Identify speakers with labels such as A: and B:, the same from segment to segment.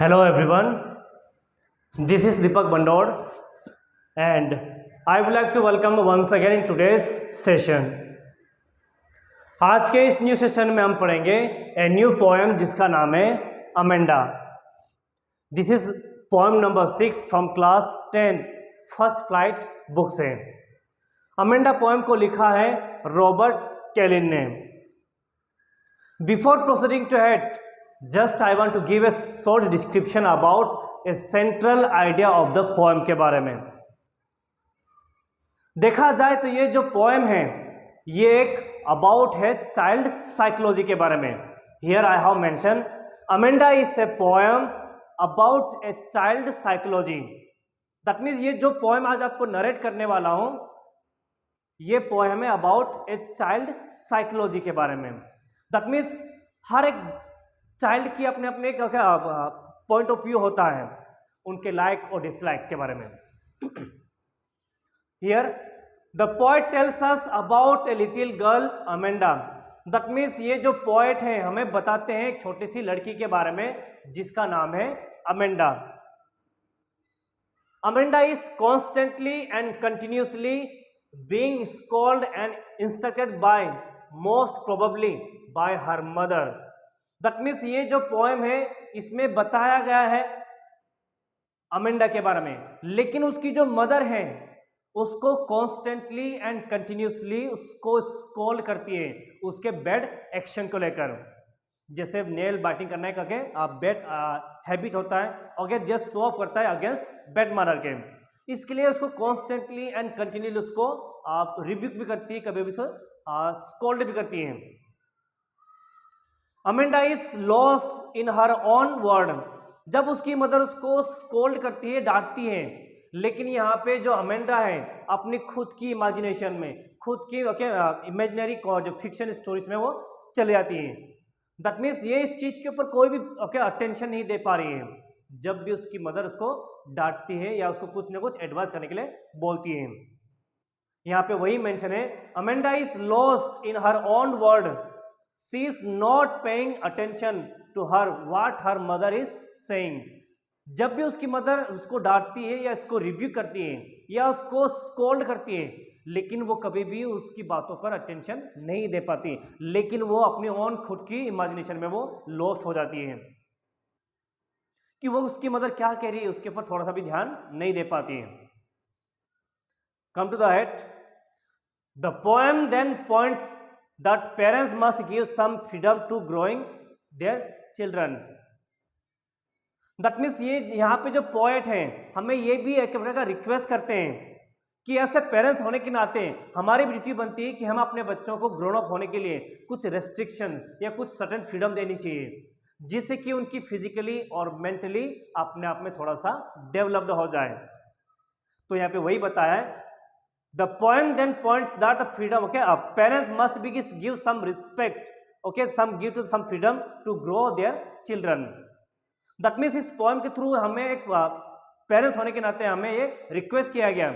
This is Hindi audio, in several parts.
A: Hello everyone, this is Deepak Bandor and I would like to welcome once again in today's session. आज के इस न्यू सेशन में हम पढ़ेंगे ए न्यू पोएम जिसका नाम है Amanda. This is poem number 6 from class 10 first flight book से. अमेंडा पोएम को लिखा है रॉबर्ट कैलिन ने. Before proceeding to head, just I want to give a short description about a central idea of the poem के बारे में. देखा जाए तो ये जो पोएम है ये एक अबाउट है चाइल्ड साइकोलॉजी के बारे में. Here I have mention Amanda is a poem about a child psychology. That means ये जो पोएम आज आपको नरेट करने वाला हूं ये पोएम है अबाउट ए चाइल्ड साइकोलॉजी के बारे में. दैट मीन्स हर एक चाइल्ड की अपने अपने पॉइंट ऑफ व्यू होता है उनके लाइक और डिसलाइक के बारे में. Here the poet tells us about a little girl Amanda. That means ये जो पोएट है हमें बताते हैं एक छोटी सी लड़की के बारे में जिसका नाम है Amanda. Amanda is constantly and continuously being scolded and instructed by most probably by her mother. That means ये जो पोएम है इसमें बताया गया है अमेंडा के बारे में, लेकिन उसकी जो मदर है उसको कॉन्स्टेंटली एंड कंटिन्यूसली उसको स्कॉल करती है उसके बैड एक्शन को लेकर. जैसे नेल बाइटिंग करना है करके आप बैड हैबिट होता है और जस्ट शो ऑफ करता है अगेंस्ट बैड मदर के. इसके लिए उसको कॉन्स्टेंटली एंड कंटिन्यूसली उसको आप रिब्यूक भी करती है, कभी भी स्कॉल्ड भी करती है. Amanda is loss in her own word. जब उसकी मदर उसको स्कोल्ड करती है, डांटती है, लेकिन यहाँ पे जो अमेंडा है अपनी खुद की इमेजिनेशन में, खुद की इमेजिनरी जो फिक्शन स्टोरीज में वो चले जाती है. दैट मीन्स ये इस चीज के ऊपर कोई भी अटेंशन नहीं दे पा रही है. जब भी उसकी मदर उसको डांटती है या उसको कुछ ना कुछ एडवाइस करने के लिए बोलती है. यहाँ पे वही मेंशन है Amanda is lost in her own word. She is not paying attention to her what her mother is saying. जब भी उसकी मदर उसको डांटती है या इसको रिव्यू करती है या उसको स्कोल्ड करती है, लेकिन वो कभी भी उसकी बातों पर अटेंशन नहीं दे पाती, लेकिन वो अपनी ओन खुद की इमेजिनेशन में वो लॉस्ट हो जाती है कि वो उसकी मदर क्या कह रही है उसके ऊपर थोड़ा सा भी ध्यान नहीं दे पाती है. Come to the head, the poem then points that parents must give some freedom to growing their children. That means ये यहाँ पे जो पोएट हैं हमें ये भी एक प्रकार का रिक्वेस्ट करते हैं कि ऐसे पेरेंट्स होने के नाते हमारी भी ड्यूटी बनती है कि हम अपने बच्चों को ग्रोन अप होने के लिए कुछ रेस्ट्रिक्शन या कुछ सर्टेन फ्रीडम देनी चाहिए जिससे कि उनकी फिजिकली और मेंटली अपने आप में थोड़ा सा डेवलप्ड हो जाए. तो यहाँ पे वही बताया है the poem then points that the freedom, parents must be give some respect, give to some freedom to grow their children. that means इस पोएम के थ्रू हमें एक पेरेंट्स होने के नाते हमें ये रिक्वेस्ट किया गया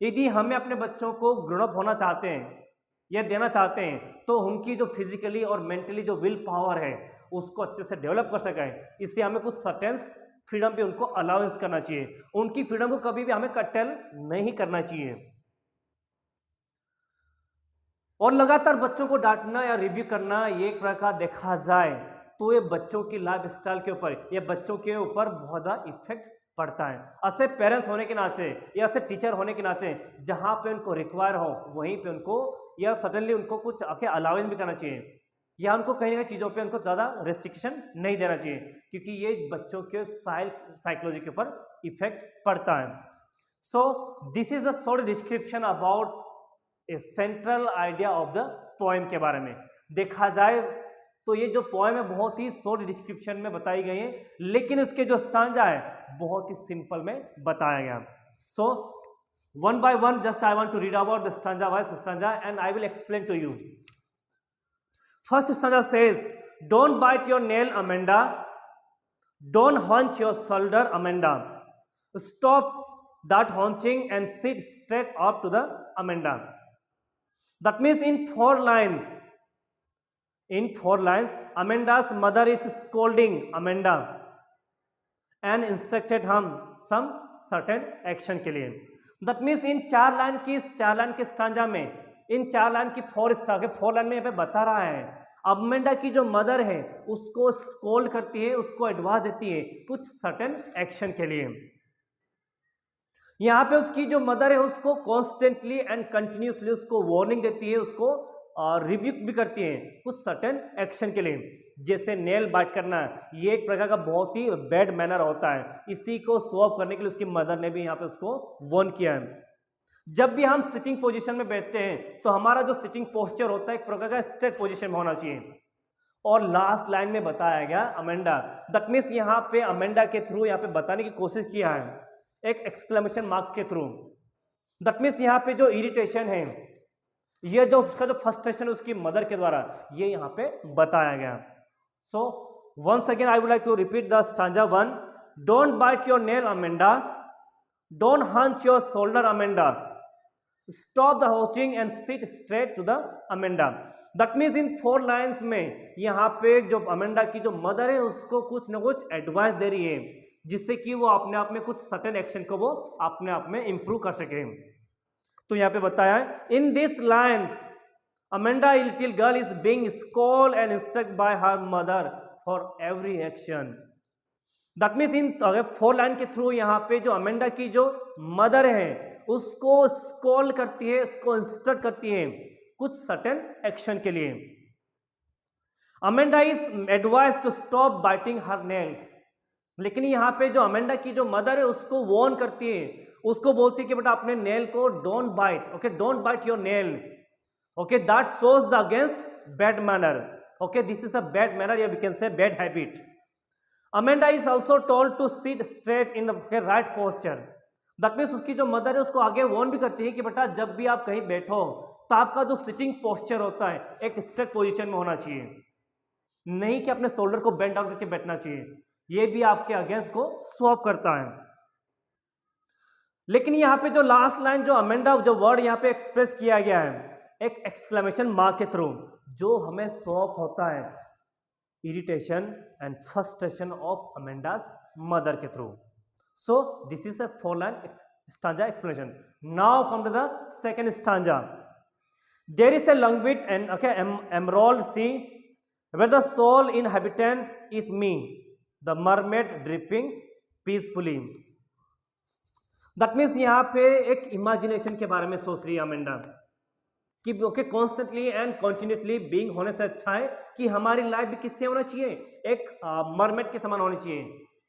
A: यदि हमें अपने बच्चों को ग्रोन अप होना चाहते हैं या देना चाहते हैं तो उनकी जो फिजिकली और मेंटली जो विल पावर है उसको अच्छे से डेवलप कर सकें. इससे हमें कुछ सर्टेन फ्रीडम भी उनको अलाउंस करना चाहिए. उनकी फ्रीडम को कभी भी हमें कटल नहीं करना चाहिए. और लगातार बच्चों को डांटना या रिव्यू करना ये एक प्रकार देखा जाए तो ये बच्चों की लाइफ स्टाइल के ऊपर या बच्चों के ऊपर बहुत ज़्यादा इफेक्ट पड़ता है. ऐसे पेरेंट्स होने के नाते या ऐसे टीचर होने के नाते जहाँ पे उनको रिक्वायर हो वहीं पे उनको या सडनली उनको कुछ अलाउंस भी करना चाहिए या उनको कहीं ना कहीं चीज़ों पे उनको ज़्यादा रेस्ट्रिक्शन नहीं देना चाहिए क्योंकि ये बच्चों के साइकोलॉजी के ऊपर इफेक्ट पड़ता है. सो this is the short description about a central idea of the poem के बारे में. देखा जाए तो ये जो पोएम है बहुत ही शॉर्ट डिस्क्रिप्शन में बताई गई है, लेकिन उसके जो स्टांजा है बहुत ही सिंपल में बताया गया. So one by one just I want to read about the stanza wise stanza and I will explain to you. First stanza says don't bite your nail Amanda, don't hunch your shoulder Amanda, stop that hunching and sit straight up to the Amanda. That means in four lines, Amanda's mother is scolding Amanda and instructed हम सम सर्टेन एक्शन के लिए। दैट मीन्स इन चार लाइन के स्टांजा में, इन चार लाइन की फोर लाइन में यहाँ पे बता रहा है अमेंडा की जो मदर है उसको स्कोल्ड करती है, उसको एडवाइस देती है कुछ सर्टेन एक्शन के लिए। यहाँ पे उसकी जो मदर है उसको कॉन्स्टेंटली एंड कंटिन्यूसली उसको वार्निंग देती है, उसको रिव्यूक भी करती है कुछ सर्टेन एक्शन के लिए। जैसे नेल बाइट करना, ये एक प्रकार का बहुत ही बैड मैनर होता है, इसी को सॉल्व करने के लिए उसकी मदर ने भी यहाँ पे उसको वार्न किया है। जब भी हम सिटिंग पोजीशन में बैठते हैं तो हमारा जो सिटिंग पोस्चर होता है एक प्रकार का स्ट्रेट पोजीशन में होना चाहिए। और लास्ट लाइन में बताया गया अमेंडा, दैट मीन्स यहाँ पे अमेंडा के थ्रू यहाँ पे बताने की कोशिश किया है एक एक्सक्लेमेशन मार्क के थ्रू। दैट मीन्स यहाँ पे जो इरिटेशन है, ये जो उसका जो फ्रस्ट्रेशन है उसकी मदर के द्वारा, ये यहाँ पे बताया गया। So once again I would like to repeat the stanza 1। Don't bite your nail Amanda, don't hunch your shoulder Amanda, stop the hunching and sit straight to the Amanda. That means in 4 lines में यहाँ पे जो अमेंडा की जो मदर है उसको कुछ न कुछ एडवाइस दे रही है जिससे कि वो अपने आप में कुछ सर्टेन एक्शन को वो अपने आप में इंप्रूव कर सके। तो यहाँ पे बताया है in this lines Amanda little girl is being scold and instructed bye her mother for every action. That means in 4 line के थ्रू यहाँ पे जो अमेंडा की जो मदर है उसको स्कोल्ड करती है, उसको इंस्ट्रक्ट करती है कुछ सर्टेन एक्शन के लिए। Amanda is advise to stop biting her nails, लेकिन यहाँ पे जो अमेंडा की जो मदर है उसको वार्न करती है, उसको बोलती है कि बेटा अपने नेल को don't bite, okay don't bite your nail, okay that shows the against bad manner, okay this is a bad manner या we can say bad habit. Amanda is also told to sit straight in the right posture. That means उसकी जो मदर है उसको आगे वार्न भी करती है कि बेटा जब भी आप कहीं बैठो तो आपका जो सिटिंग पोस्चर होता है एक स्ट्रेट पोजीशन में होना चाहिए, नहीं कि अपने शोल्डर को बेंड डाउन करके बैठना चाहिए। ये भी आपके अगेंस्ट को स्वॉप करता है। लेकिन यहाँ पे जो लास्ट लाइन जो अमेंडा जो वर्ड यहाँ पे एक्सप्रेस किया गया है एक एक्सक्लेमेशन मार्क के थ्रू, जो हमें स्वॉप होता है irritation and frustration of Amanda's mother के थ्रू। So this is a 4 line stanza explanation. Now come to the second stanza. There is a languid and emerald sea where the sole inhabitant is me, the mermaid dripping peacefully। That means यहाँ पे एक इमेजिनेशन के बारे में सोच रही है अमेंडा कि okay constantly and continuously being होने से अच्छा है कि हमारी लाइफ भी किससे होना चाहिए, एक मरमेड के समान होनी चाहिए,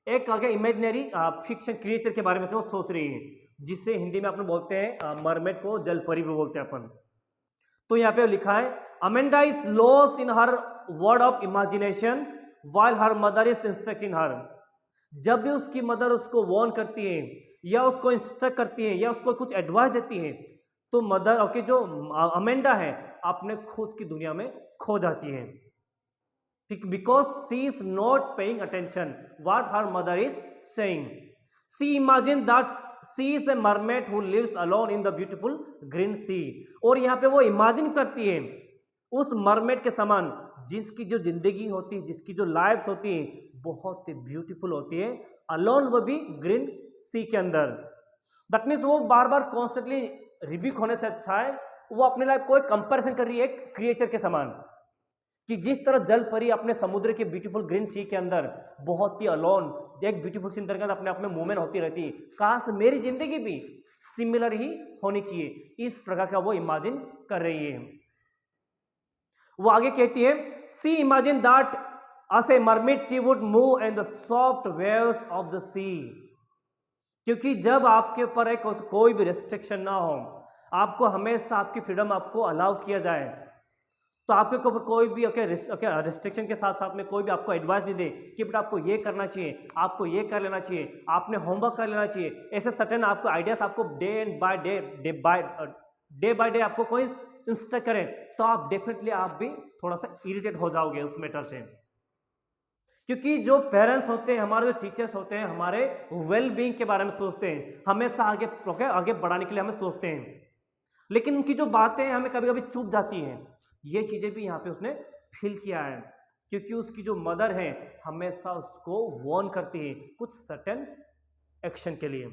A: एक आगे इमेजिनरी फिक्शन क्रिएचर के बारे में वो सोच रही है, जिससे हिंदी में अपन बोलते हैं मरमेड को जल परी भी बोलते हैं अपन। तो यहाँ पे लिखा है Amanda is lost in her world of imagination while her mother is instructing her. जब भी उसकी मदर उसको वार्न करती है या उसको इंस्ट्रक्ट करती है या उसको कुछ एडवाइस देती है तो मदर ओके जो अमेंडा है अपने खुद की दुनिया में खो जाती है, because she is not paying attention what her mother is saying. She imagine that she is a mermaid who lives alone in the beautiful green sea. और यहाँ पे वो इमेजिन करती है उस मरमेड के समान जिसकी जो जिंदगी होती है, जिसकी जो लाइफ होती है बहुत ही ब्यूटीफुल होती है, अलोन वो भी ग्रीन सी के अंदर। दैट मीन्स वो बार बार कॉन्स्टेंटली रिब्यूक होने से अच्छा है वो अपने लाइफ को एक कंपैरिजन कर रही है एक क्रिएचर के समान, कि जिस तरह जल परी अपने समुद्र के ब्यूटीफुल ग्रीन सी के अंदर बहुत ही अलोन एक ब्यूटीफुल सी अंदर अपने आप में मूवमेंट होती रहती है, काश मेरी जिंदगी भी सिमिलर ही होनी चाहिए, इस प्रकार का वो इमेजिन कर रही है। वो आगे कहती है she imagine that as a mermaid she would move in the soft waves of the sea। क्योंकि जब आपके ऊपर एक कोई भी रेस्ट्रिक्शन ना हो, आपको हमेशा आपकी फ्रीडम आपको अलाउ किया जाए, तो आपके ऊपर कोई भी रेस्ट्रिक्शन के साथ साथ में कोई भी आपको एडवाइस नहीं दे कि बेटा आपको ये करना चाहिए, आपको ये कर लेना चाहिए, आपने होमवर्क कर लेना चाहिए, ऐसे सर्टेन आपको आइडियाज आपको डे बाय डे आपको कोई इंस्ट्रक्ट करें, तो आप डेफिनेटली आप भी थोड़ा सा इरिटेट हो जाओगे उस मैटर से। क्योंकि जो पेरेंट्स होते हैं, हमारे जो टीचर्स होते हैं, हमारे वेल बीइंग के बारे में सोचते हैं, हमेशा आगे बढ़ाने के लिए हमें सोचते हैं, लेकिन उनकी जो बातें हमें कभी कभी चूक जाती हैं। ये चीजें भी यहाँ पे उसने फील किया है। क्योंकि उसकी जो मदर है हमेशा उसको वार्न करती है कुछ सर्टेन एक्शन के लिए।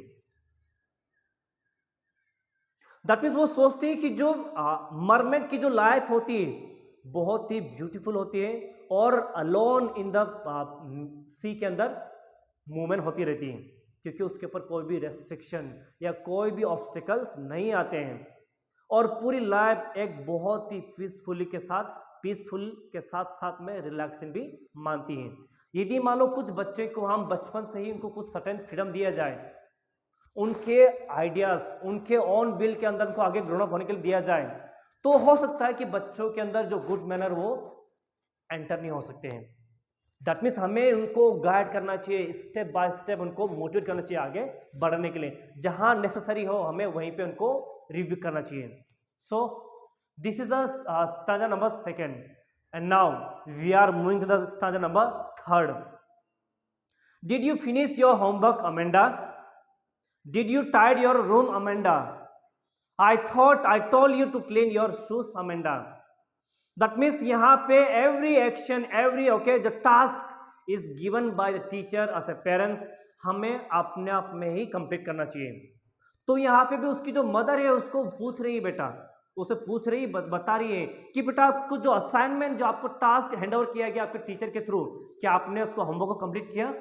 A: दैट मीन्स वो सोचती है कि जो मरमेड की जो लाइफ होती है बहुत ही ब्यूटीफुल होती है और अलोन इन द सी के अंदर मूवमेंट होती रहती है, क्योंकि उसके ऊपर कोई भी रेस्ट्रिक्शन या कोई भी ऑब्स्टिकल्स नहीं आते हैं और पूरी लाइफ एक बहुत ही पीसफुल के साथ साथ में रिलैक्सिंग भी मानती है। यदि मान लो कुछ बच्चे को हम बचपन से ही उनको कुछ सर्टेन फ्रीडम दिया जाए, उनके आइडियाज उनके ऑन बिल के अंदर उनको आगे ग्रोन अप होने के लिए दिया जाए, तो हो सकता है कि बच्चों के अंदर जो गुड मैनर वो एंटर नहीं हो सकते हैं। दैट मीन्स हमें उनको गाइड करना चाहिए, स्टेप बाय स्टेप उनको मोटिवेट करना चाहिए आगे बढ़ने के लिए, जहां नेसेसरी हो हमें वहीं पे उनको रिव्यू करना चाहिए। So this is the stanza number 2 and now we are moving to the stanza number 3। Did you finish your homework Amanda? Did you tidy your room, Amanda? I thought I told you to clean your shoes, Amanda. That means यहाँ पे every action, every जो task is given by the teacher as a parents, हमें अपने आप में ही कंप्लीट करना चाहिए। तो यहाँ पे भी उसकी जो मदर है उसको पूछ रही है बेटा, उसे पूछ रही बता रही है कि बेटा आपको जो असाइनमेंट जो आपको टास्क हैंड ओवर किया गया आपके टीचर के थ्रू, क्या आपने उसको होमवर्क को कंप्लीट किया?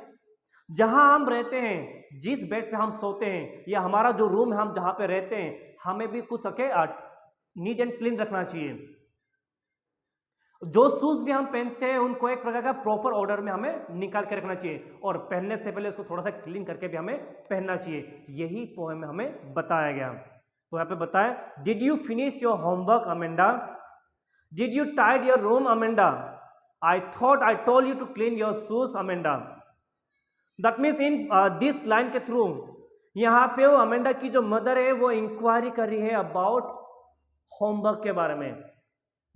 A: जहां हम रहते हैं, जिस बेड पे हम सोते हैं या हमारा जो रूम है हम जहां पे रहते हैं, हमें भी कुछ नीट एंड क्लीन रखना चाहिए। जो शूज भी हम पहनते हैं उनको एक प्रकार का प्रॉपर ऑर्डर में हमें निकाल के रखना चाहिए और पहनने से पहले उसको थोड़ा सा क्लीन करके भी हमें पहनना चाहिए। यही पोएम में हमें बताया गया। तो यहाँ पे बताया, did you finish your homework Amanda? Did you tide your room Amanda? I thought I told you to clean your shoes Amanda. That means in this line के थ्रू यहाँ पे वो अमेंडा की जो मदर है वो इंक्वायरी कर रही है अबाउट होमवर्क के बारे में,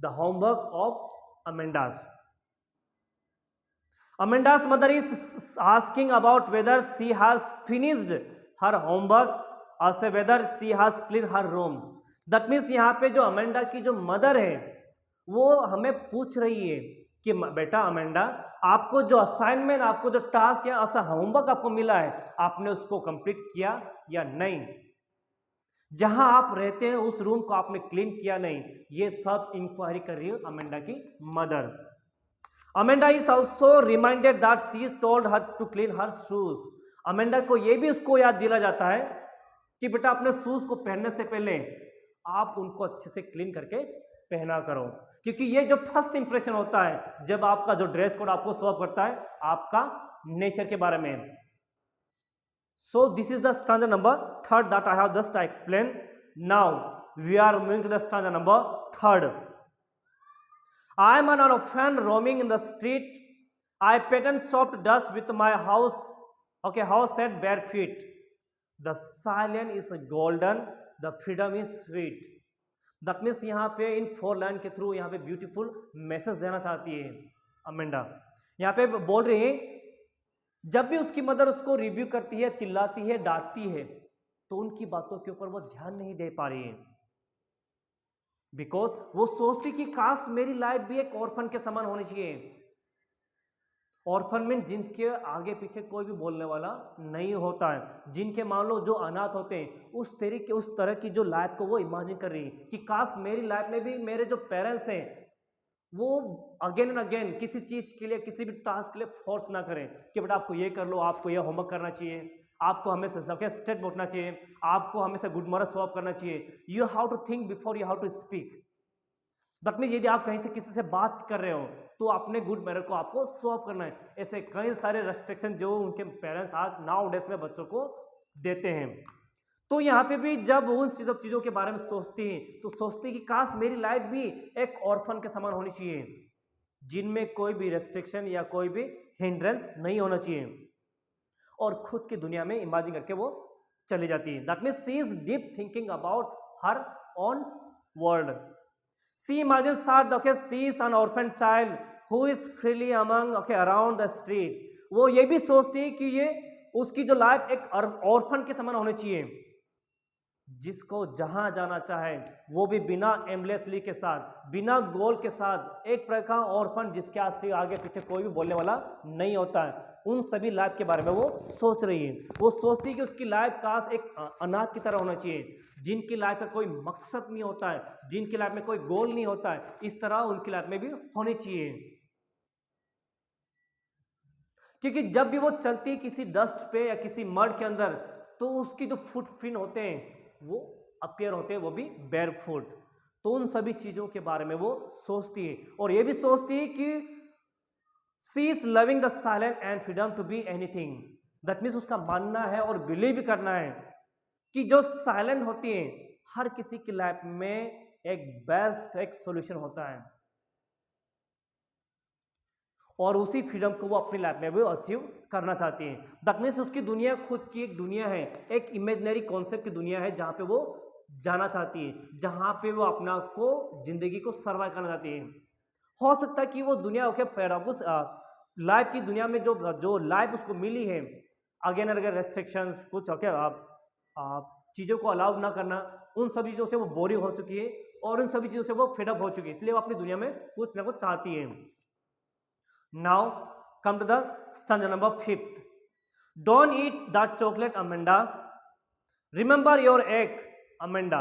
A: the homework of Amanda's. Amanda's mother is asking about whether she has finished her homework और whether she has clean her room. That means यहाँ पे जो अमेंडा की जो मदर है वो हमें पूछ रही है कि बेटा अमेंडा, आपको जो असाइनमेंट, आपको जो टास्क या ऐसा होमवर्क आपको मिला है, आपने उसको कंप्लीट किया या नहीं? जहां आप रहते हैं उस रूम को आपने क्लीन किया नहीं? ये सब इंक्वायरी कर रही है अमेंडा की mother. Amanda is also reminded that she is told her to clean her shoes. Amanda को यह भी उसको याद दिला जाता है कि बेटा अपने शूज को पहनने से पहले आप उनको अच्छे से क्लीन करके पहना करो, क्योंकि ये जो फर्स्ट इंप्रेशन होता है जब आपका जो ड्रेस कोड आपको शो अप करता है आपका नेचर के बारे में। So this is the stanza number 3 that I have just explain. Now we are moving to the stanza number 3। I am an orphan roaming in the street, I pattern soft dust with my house at bare feet, the silence is golden, the freedom is sweet. That means यहाँ पे इन 4 लाइन के थ्रू यहाँ पे ब्यूटीफुल मैसेज देना चाहती है अमेंडा। यहाँ पे बोल रही है, जब भी उसकी मदर उसको रिव्यू करती है, चिल्लाती है, डांटती है, तो उनकी बातों के ऊपर वो ध्यान नहीं दे पा रही है, बिकॉज वो सोचती कि काश मेरी लाइफ भी एक ऑर्फन के समान होनी चाहिए। ऑर्फन में जिनके आगे पीछे कोई भी बोलने वाला नहीं होता है, जिनके मान लो जो अनाथ होते हैं, उस तरह की जो लाइफ को वो इमेजिन कर रही है कि काश मेरी लाइफ में भी मेरे जो पेरेंट्स हैं वो अगेन एंड अगेन किसी चीज के लिए, किसी भी टास्क के लिए फोर्स ना करें कि बेटा आपको ये कर लो, आपको ये होमवर्क करना चाहिए, आपको हमेशा सबके स्टेट बोलना चाहिए, आपको हमेशा गुड मॉर्निंग शो अप करना चाहिए। You have to think before you have to speak. That means यदि आप कहीं से किसी से बात कर रहे हो तो अपने गुड मैनर को आपको शो अप करना है। ऐसे कई सारे रेस्ट्रिक्शन जो उनके पेरेंट्स आज नाउ डेज में बच्चों को देते हैं। तो यहाँ पे भी जब उन सब चीज़ों के बारे में सोचती हैं तो सोचती कि काश मेरी लाइफ भी एक ऑर्फन के समान होनी चाहिए, जिनमें कोई भी रेस्ट्रिक्शन या कोई भी हिंड्रेंस नहीं होना चाहिए, और खुद की दुनिया में इमेजिन करके वो चली जाती है। That means she is deep thinking about her own world. She imagines that she is an orphan child who is freely among around the street। वो ये भी सोचती है कि ये उसकी जो लाइफ एक ऑर्फन के समान होनी चाहिए, जिसको जहां जाना चाहे, वो भी बिना एमलेसली के साथ, बिना गोल के साथ, एक प्रकार का ऑर्फन जिसके आगे पीछे कोई भी बोलने वाला नहीं होता है, उन सभी लाइफ के बारे में वो सोच रही है। वो सोचती है कि उसकी लाइफ काश एक अनाथ की तरह होना चाहिए, जिनकी लाइफ में कोई मकसद नहीं होता है, जिनकी लाइफ में कोई गोल नहीं होता है, इस तरह उनकी लाइफ में भी होनी चाहिए। क्योंकि जब भी वो चलती है किसी डस्ट पे या किसी मड के अंदर, तो उसकी जो फुटप्रिंट होते हैं वो अपीयर होते हैं, वो भी बेयरफुट। तो उन सभी चीजों के बारे में वो सोचती है, और ये भी सोचती है कि she is loving the silent and freedom to be anything. That means उसका मानना है और बिलीव भी करना है कि जो साइलेंट होती है हर किसी की लाइफ में एक बेस्ट एक सॉल्यूशन होता है, और उसी फ्रीडम को वो अपनी लाइफ में भी अचीव करना चाहती है। दैट मीन्स उसकी दुनिया खुद की एक दुनिया है, एक इमेजिनरी कॉन्सेप्ट की दुनिया है जहां पे वो जाना चाहती है, जहां पे वो अपना को जिंदगी को सर्वाइव करना चाहती है। हो सकता है कि वो दुनिया उस लाइफ की दुनिया में जो लाइफ उसको मिली है, अगेन अगर रेस्ट्रिक्शंस कुछ ओके आप चीज़ों को अलाउ ना करना, उन सभी चीज़ों से वो बोरिंग हो चुकी है, और उन सभी चीज़ों से वो फेडअप हो चुकी है, इसलिए वो अपनी दुनिया में कुछ ना कुछ चाहती है। Now come to the stanza number 5th. Don't eat that chocolate, Amanda. Remember your egg, Amanda.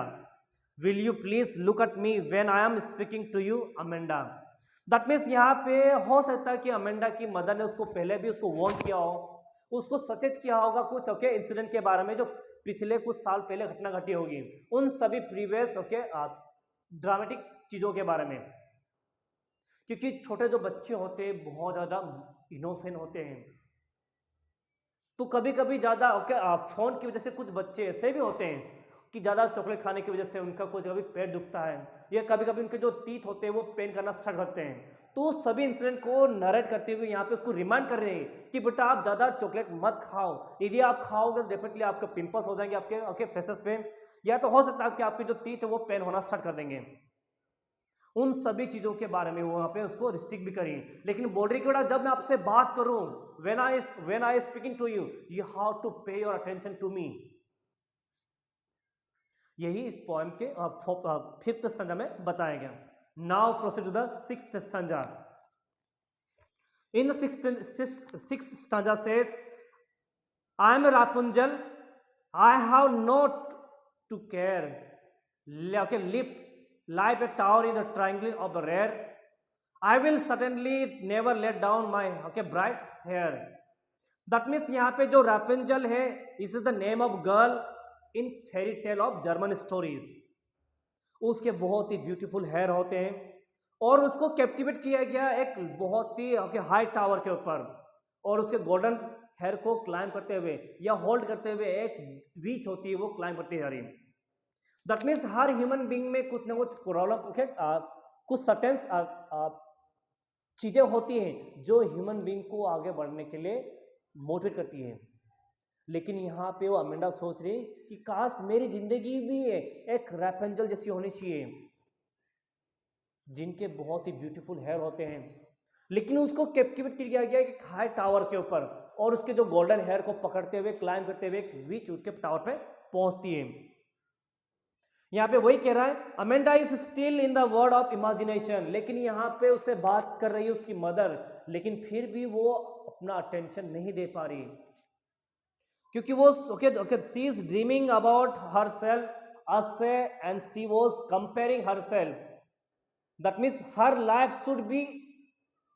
A: Will you please look at me when I am speaking to you, Amanda? That means यहाँ पे हो सकता है कि अमेंडा की मदर ने उसको पहले भी उसको वार्न किया हो, उसको सचेत किया होगा कुछ इंसिडेंट के बारे में जो पिछले कुछ साल पहले घटना घटी होगी, उन सभी प्रीवियस ड्रामेटिक चीज़ों के बारे में। क्योंकि छोटे जो बच्चे होते हैं बहुत ज़्यादा इनोसेंट होते हैं, तो कभी कभी ज़्यादा फ़ोन की वजह से कुछ बच्चे ऐसे भी होते हैं कि ज़्यादा चॉकलेट खाने की वजह से उनका कुछ कभी पेट दुखता है, या कभी कभी उनके जो टीथ होते हैं वो पेन करना स्टार्ट करते हैं। तो सभी इंसिडेंट को नरेट करते हुए यहाँ पे उसको रिमाइंड कर रहे हैं कि बेटा आप ज़्यादा चॉकलेट मत खाओ, यदि आप खाओगे तो डेफिनेटली आपके पिंपल्स हो जाएंगे आपके फेसेस पे, या तो हो सकता है कि आपके जो टीथ है वो पेन होना स्टार्ट कर देंगे। उन सभी चीज़ों के बारे में वो यहाँ पे उसको रिस्ट्रिक्ट भी करी, लेकिन बोल रही कि बेटा जब मैं आपसे बात करूं, when I speaking to you have to pay your attention to me. यही इस पोएम के 5th स्टैंजा में बताया गया। Now proceed to the 6th stanza. In the 6th stanza says, I am Rapunzel, I have not to care, lift like a tower in the triangle of the rear. I will certainly never let down my bright hair. That means यहाँ पे जो Rapunzel है, this is the name of girl in fairy tale of German stories. उसके बहुत ही ब्यूटीफुल हेयर होते हैं, और उसको कैप्टिवेट किया गया एक बहुत ही हाई टावर के ऊपर, और उसके गोल्डन हेयर को क्लाइम करते हुए या होल्ड करते हुए एक रीच होती है, वो क्लाइम करती है। That means her human being में कुछ ना कुछ प्रॉब्लम कुछ सर्टेन चीज़ें होती हैं जो ह्यूमन बीइंग को आगे बढ़ने के लिए मोटिवेट करती हैं। लेकिन यहाँ पे वो अमेंडा सोच रही कि काश मेरी जिंदगी भी एक रैपेंजल जैसी होनी चाहिए, जिनके बहुत ही ब्यूटीफुल हेयर होते हैं, लेकिन उसको कैप्टिवेट किया गया एक हाई टावर के ऊपर, और उसके जो गोल्डन हेयर को पकड़ते हुए क्लाइम करते हुए एक रीच उसके टावर पे पहुंचती है। यहाँ पे वही कह रहा है, Amanda is still in the world of imagination. लेकिन यहाँ पे उससे बात कर रही है उसकी मदर, लेकिन फिर भी वो अपना अटेंशन नहीं दे पा रही, क्योंकि वो she is dreaming about her self and she was comparing her self. That means her life should be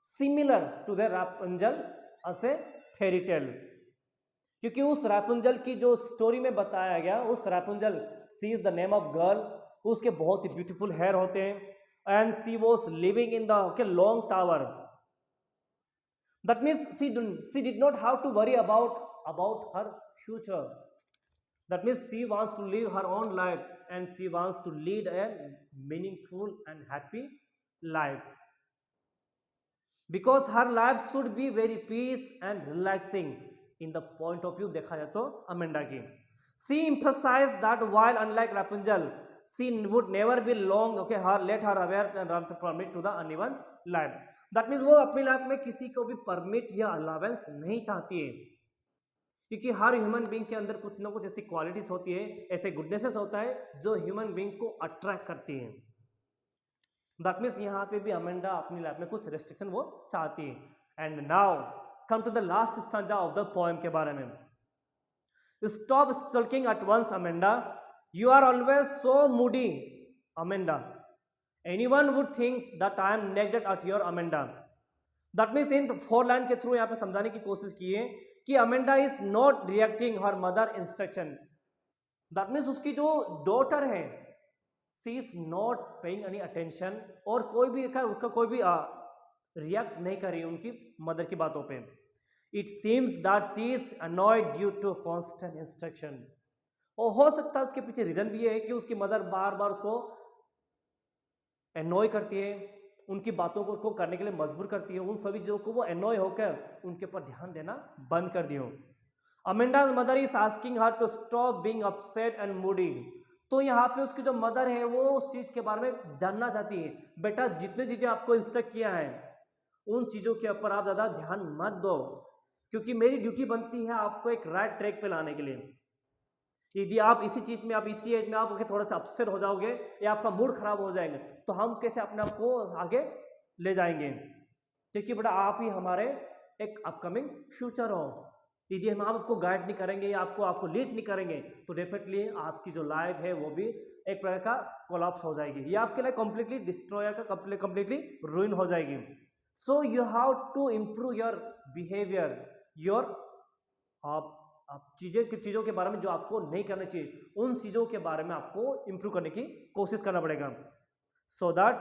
A: similar to the Rapunzel as a fairy tale, क्योंकि उस Rapunzel की जो स्टोरी में बताया गया, उस Rapunzel she is the name of girl, उसके बहुत ही ब्यूटीफुल हेयर होते हैं, and she was living in the long tower. That means she did not have to worry about her future. That means she wants to live her own life, and she wants to lead a meaningful and happy life, because her life should be very peace and relaxing in the point of view देखा जाए तो अमेंडा की। She emphasized that while unlike Rapunzel, she would never be long, let her aware and run to permit to the anyone's life. That means वो अपनी लाइफ में किसी को भी परमिट या अलावेंस नहीं चाहती है, क्योंकि हर ह्यूमन बीइंग के अंदर कुछ ना कुछ ऐसी क्वालिटीज होती है, ऐसे गुडनेसेस होता है जो ह्यूमन बीइंग को अट्रैक्ट करती है। दैट मीन्स यहाँ पे भी अमेंडा अपनी लाइफ में कुछ रेस्ट्रिक्शन वो चाहती है। And now come to the last stanza of the poem के बारे में। Stop sulking at once Amanda, you are always so moody Amanda, anyone would think that I am neglected at your Amanda. That means in 4 line के थ्रू यहाँ पे समझाने की कोशिश की है कि Amanda is not reacting her mother instruction. That means उसकी जो डॉटर है, she is not paying any attention, और उसका कोई भी रिएक्ट नहीं कर रही उनकी मदर की बातों पे। It seems that she is annoyed due to constant instruction. और हो सकता है उसके पीछे रीजन भी है कि उसकी मदर बार बार उसको एनॉय करती है, उनकी बातों को उसको करने के लिए मजबूर करती है, उन सभी चीज़ों को वो एनॉय होकर उनके ऊपर ध्यान देना बंद कर दियो। Amanda's mother is asking her to stop being upset and moody. तो यहाँ पे उसकी जो मदर है वो उस चीज़ के बारे में जानना चाहती है, बेटा जितनी चीज़ें आपको इंस्ट्रक्ट किया है उन चीज़ों के ऊपर आप ज़्यादा ध्यान मत दो, क्योंकि मेरी ड्यूटी बनती है आपको एक राइट ट्रैक पे लाने के लिए। यदि आप इसी चीज़ में, आप इसी एज में आप थोड़ा सा अपसेट हो जाओगे या आपका मूड खराब हो जाएगा, तो हम कैसे अपने आप को आगे ले जाएंगे? क्योंकि बेटा आप ही हमारे एक अपकमिंग फ्यूचर हो। यदि हम आपको गाइड नहीं करेंगे या आपको लीड नहीं करेंगे तो डेफिनेटली आपकी जो लाइफ है वो भी एक प्रकार का कोलैप्स हो जाएगी, या आपके लिए कंप्लीटली डिस्ट्रॉय का कंप्लीटली रुइन हो जाएगी। So you have to improve your behaviour, your आप चीज़ों के बारे में जो आपको नहीं करना चाहिए, उन चीज़ों के बारे में आपको इंप्रूव करने की कोशिश करना पड़ेगा। So that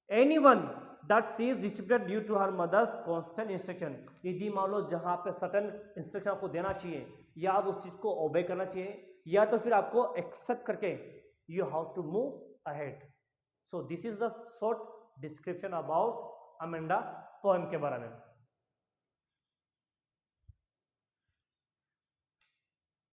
A: anyone that she is distributed due to her mother's constant instruction. यदि मान लो जहाँ पे सर्टेन इंस्ट्रक्शन आपको देना चाहिए, या आप उस चीज़ को ओबे करना चाहिए, या तो फिर आपको एक्सेप्ट करके you have to move ahead. So this is the short description about Amanda poem के बारे में।